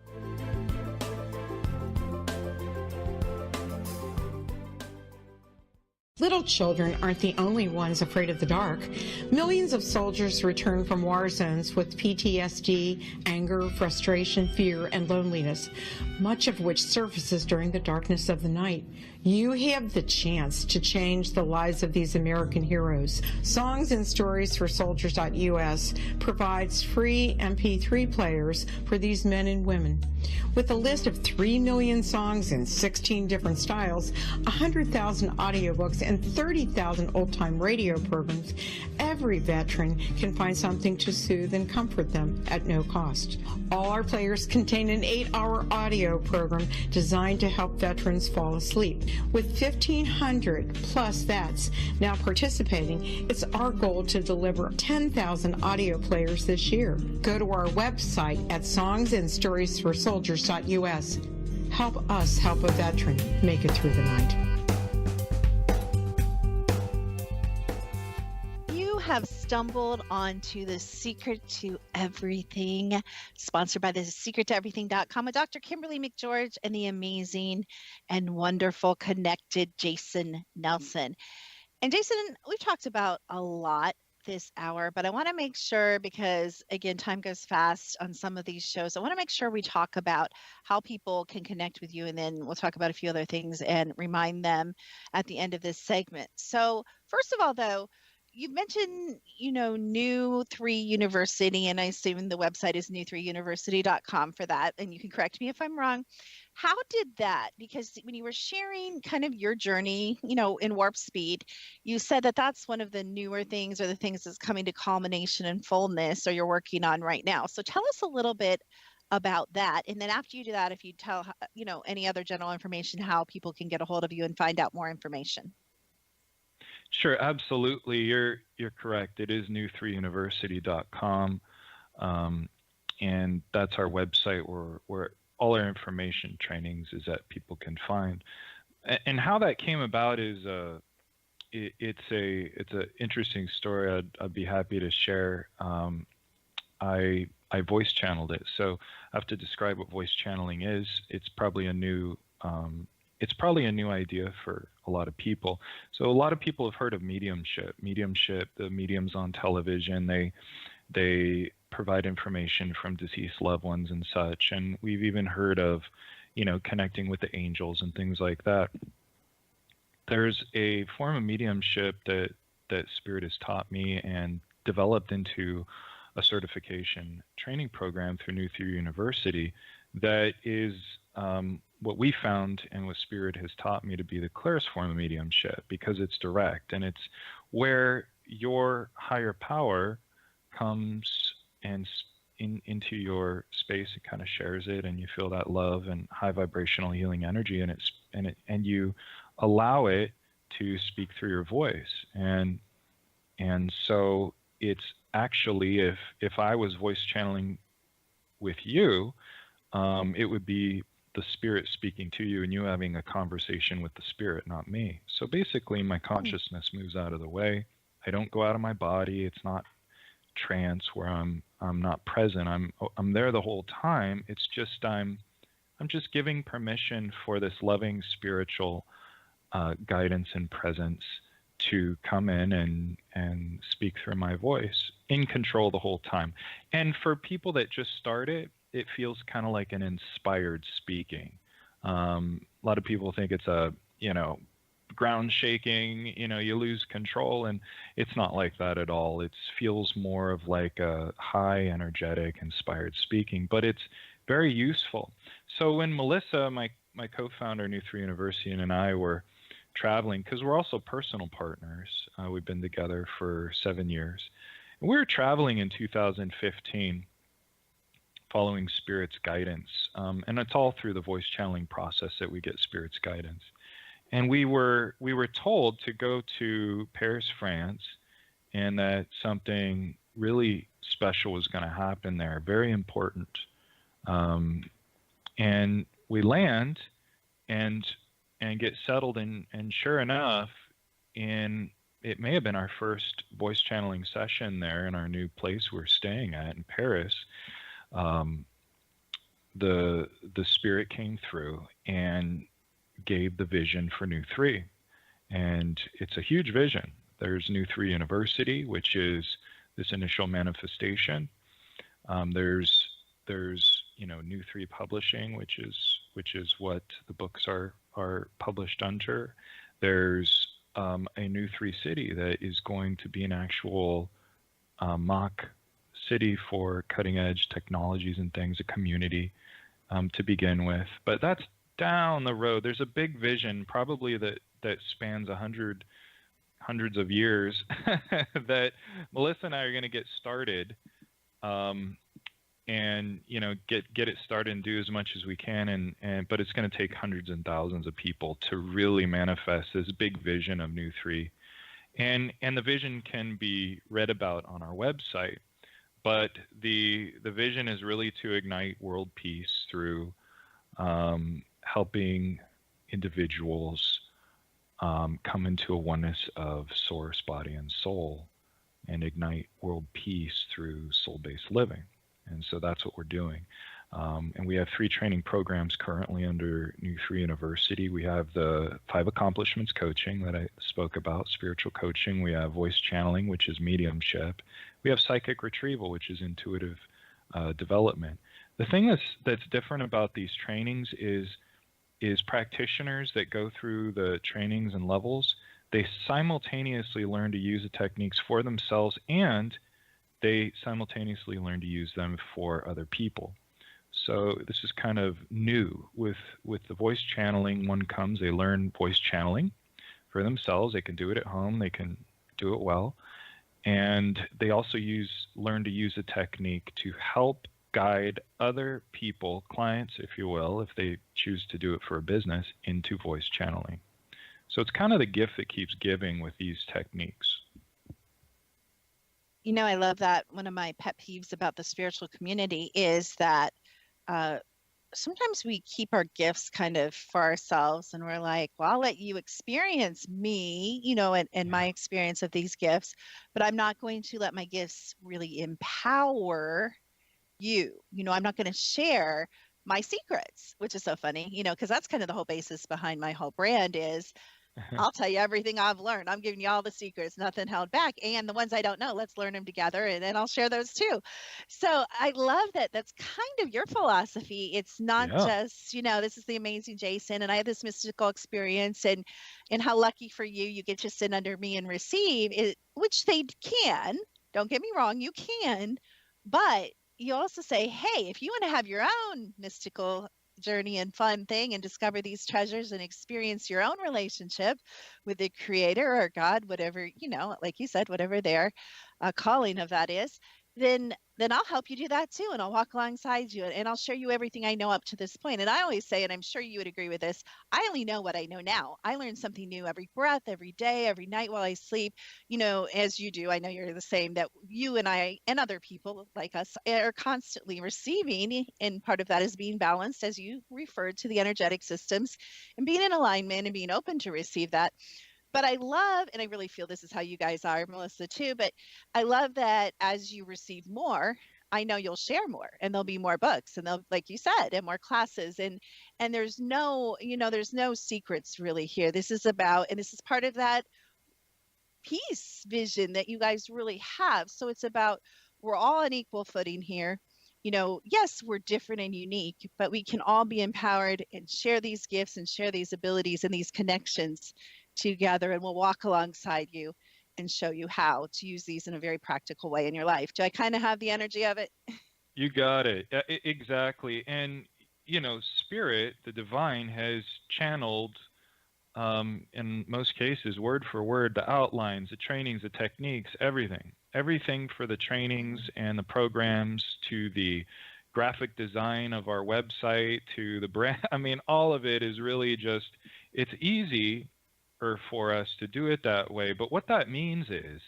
Little children aren't the only ones afraid of the dark. Millions of soldiers return from war zones with PTSD, anger, frustration, fear, and loneliness, much of which surfaces during the darkness of the night. You have the chance to change the lives of these American heroes. Songs and Stories for Soldiers.us provides free MP3 players for these men and women. With a list of 3 million songs in 16 different styles, 100,000 audiobooks, and 30,000 old-time radio programs, every veteran can find something to soothe and comfort them at no cost. All our players contain an 8-hour audio program designed to help veterans fall asleep. With 1,500 plus vets now participating, it's our goal to deliver 10,000 audio players this year. Go to our website at songsandstoriesforsoldiers.us. Help us help a veteran make it through the night. Have stumbled onto The Secret to Everything, sponsored by the secrettoeverything.com with Dr. Kimberly McGeorge and the amazing and wonderful connected Jason Nelson. And Jason, we've talked about a lot this hour, but I want to make sure, because again, time goes fast on some of these shows, I want to make sure we talk about how people can connect with you, and then we'll talk about a few other things and remind them at the end of this segment. So first of all, though, you mentioned, New 3 University, and I assume the website is new3university.com for that, and you can correct me if I'm wrong. How did that, because when you were sharing kind of your journey, in warp speed, you said that that's one of the newer things, or the things that's coming to culmination and fullness, or you're working on right now. So tell us a little bit about that. And then after you do that, if you tell, any other general information, how people can get a hold of you and find out more information. Sure, absolutely. You're correct. It is new3university.com, and that's our website where all our information trainings is that people can find. And how that came about is it's a interesting story. I'd be happy to share. I voice channeled it, so I have to describe what voice channeling is. It's probably a new idea for a lot of people. So a lot of people have heard of mediumship, the mediums on television. They provide information from deceased loved ones and such. And we've even heard of, connecting with the angels and things like that. There's a form of mediumship that Spirit has taught me and developed into a certification training program through New Theory University that is what we found and what Spirit has taught me to be the clearest form of mediumship, because it's direct and it's where your higher power comes and into your space and kind of shares it, and you feel that love and high vibrational healing energy, and you allow it to speak through your voice. And so it's actually, if I was voice channeling with you, it would be the Spirit speaking to you and you having a conversation with the Spirit, not me. So basically my consciousness moves out of the way. I don't go out of my body. It's not trance where I'm not present. I'm there the whole time. It's just I'm just giving permission for this loving spiritual guidance and presence to come in and speak through my voice, in control the whole time. And for people that just start it feels kind of like an inspired speaking. A lot of people think it's a, ground shaking, you lose control, and it's not like that at all. It feels more of like a high energetic inspired speaking, but it's very useful. So when Melissa, my co-founder, New Three University, and I were traveling, because we're also personal partners, we've been together for 7 years, and we were traveling in 2015 following Spirit's guidance, and it's all through the voice channeling process that we get Spirit's guidance. And we were told to go to Paris, France, and that something really special was going to happen there, very important. And we land and get settled, and sure enough, it may have been our first voice channeling session there in our new place we're staying at in Paris. The Spirit came through and gave the vision for New Three, and it's a huge vision. There's New Three University, which is this initial manifestation. There's New Three Publishing, which is what the books are published under. There's a New Three City that is going to be an actual mock city for cutting edge technologies and things, a community to begin with. But that's down the road. There's a big vision, probably that spans hundreds of years, that Melissa and I are going to get started, and get it started and do as much as we can, but it's going to take hundreds and thousands of people to really manifest this big vision of New Three, and the vision can be read about on our website. But the vision is really to ignite world peace through helping individuals come into a oneness of source, body, and soul, and ignite world peace through soul-based living. And so that's what we're doing. And we have 3 training programs currently under New Three University. We have the 5 accomplishments coaching that I spoke about, spiritual coaching. We have voice channeling, which is mediumship. We have psychic retrieval, which is intuitive development. The thing that's different about these trainings is practitioners that go through the trainings and levels, they simultaneously learn to use the techniques for themselves, and they simultaneously learn to use them for other people. So this is kind of new with the voice channeling. One comes, they learn voice channeling for themselves. They can do it at home. They can do it well. And they also learn to use a technique to help guide other people, clients, if you will, if they choose to do it for a business, into voice channeling. So it's kind of the gift that keeps giving with these techniques. I love that. One of my pet peeves about the spiritual community is that sometimes we keep our gifts kind of for ourselves, and we're like, well, I'll let you experience me, and my experience of these gifts, but I'm not going to let my gifts really empower you. I'm not going to share my secrets, which is so funny, because that's kind of the whole basis behind my whole brand is I'll tell you everything I've learned. I'm giving you all the secrets, nothing held back. And the ones I don't know, let's learn them together, and then I'll share those too. So I love that. That's kind of your philosophy. It's not Yeah. just, this is the amazing Jason, and I have this mystical experience, and how lucky for you, you get to sit under me and receive it, which they can. Don't get me wrong, you can, but you also say, hey, if you want to have your own mystical journey and fun thing and discover these treasures and experience your own relationship with the creator or God, whatever, like you said, whatever their calling of that is, then I'll help you do that too. And I'll walk alongside you, and I'll show you everything I know up to this point. And I always say, and I'm sure you would agree with this, I only know what I know now. I learn something new every breath, every day, every night while I sleep, as you do. I know you're the same, that you and I and other people like us are constantly receiving. And part of that is being balanced, as you referred to the energetic systems, and being in alignment and being open to receive that. But I love, and I really feel this is how you guys are, Melissa, too, but I love that as you receive more, I know you'll share more, and there'll be more books, and they'll, like you said, and more classes. And there's no, there's no secrets really here. This is about, and this is part of that peace vision that you guys really have. So it's about, we're all on equal footing here. Yes, we're different and unique, but we can all be empowered and share these gifts and share these abilities and these connections together, and we'll walk alongside you and show you how to use these in a very practical way in your life. Do I kind of have the energy of it? You got it. Exactly. And, spirit, the divine, has channeled, in most cases, word for word, the outlines, the trainings, the techniques, everything for the trainings and the programs, to the graphic design of our website, to the brand. I mean, all of it is really just, it's easy for us to do it that way. But what that means is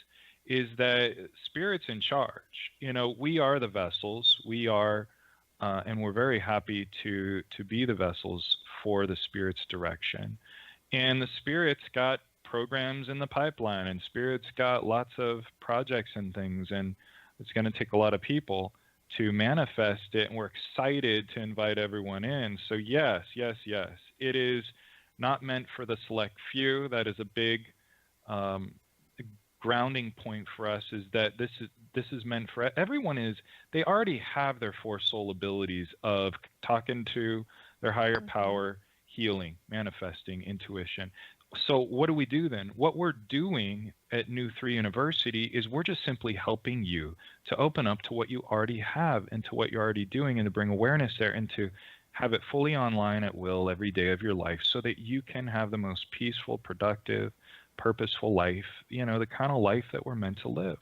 that Spirit's in charge. We are the vessels. We are, and we're very happy to be the vessels for the Spirit's direction. And the Spirit's got programs in the pipeline, and Spirit's got lots of projects and things, and it's going to take a lot of people to manifest it, and we're excited to invite everyone in. So yes, it is not meant for the select few. That is a big grounding point for us, is that this is meant for everyone. They already have their 4 soul abilities of talking to their higher power, healing, manifesting, intuition. So what do we do then? What we're doing at New 3 University is we're just simply helping you to open up to what you already have and to what you're already doing, and to bring awareness there, and to have it fully online at will every day of your life, so that you can have the most peaceful, productive, purposeful life, the kind of life that we're meant to live.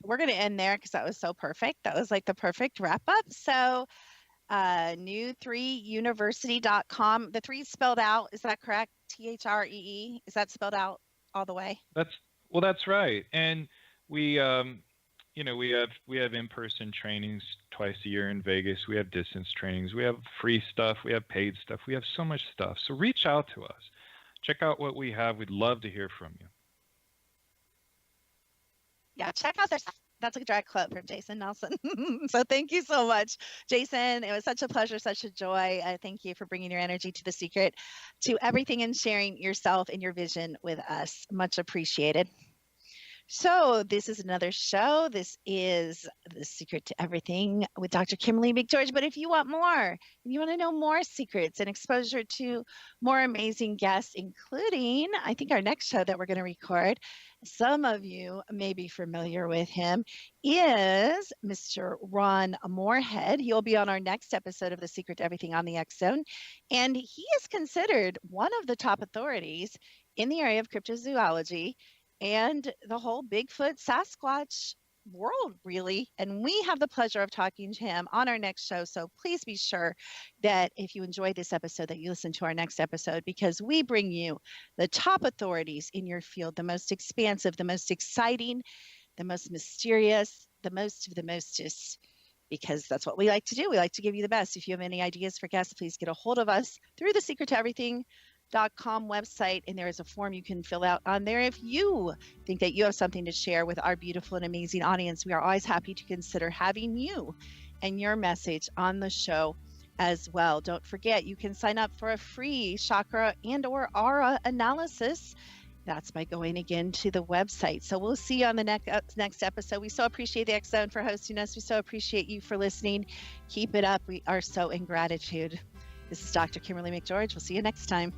We're going to end there because that was so perfect. That was like the perfect wrap up. So new3university.com. The 3 spelled out. Is that correct? THREE. Is that spelled out all the way? That's right. And we have in-person trainings twice a year in Vegas. We have distance trainings. We have free stuff. We have paid stuff. We have so much stuff. So reach out to us. Check out what we have. We'd love to hear from you. Yeah, check out their stuff. That's a direct quote from Jason Nelson. So thank you so much, Jason. It was such a pleasure, such a joy. Thank you for bringing your energy to The Secret, to everything, and sharing yourself and your vision with us. Much appreciated. So this is another show. This is The Secret to Everything with Dr. Kimberly McGeorge. But if you want more, and you want to know more secrets and exposure to more amazing guests, including, I think, our next show that we're going to record, some of you may be familiar with him, is Mr. Ron Moorhead. He'll be on our next episode of The Secret to Everything on the X Zone. And he is considered one of the top authorities in the area of cryptozoology and the whole Bigfoot, Sasquatch world, really. And we have the pleasure of talking to him on our next show. So please be sure that if you enjoy this episode, that you listen to our next episode, because we bring you the top authorities in your field, the most expansive, the most exciting, the most mysterious, the most of the mostest, because that's what we like to do. We like to give you the best. If you have any ideas for guests, please get a hold of us through the Secret to Everything.com website, and there is a form you can fill out on there. If you think that you have something to share with our beautiful and amazing audience, we are always happy to consider having you and your message on the show as well. Don't forget, you can sign up for a free chakra and or aura analysis. That's by going again to the website. So we'll see you on the next episode. We so appreciate the X Zone for hosting us. We so appreciate you for listening. Keep it up. We are so in gratitude. This is Dr. Kimberly McGeorge. We'll see you next time.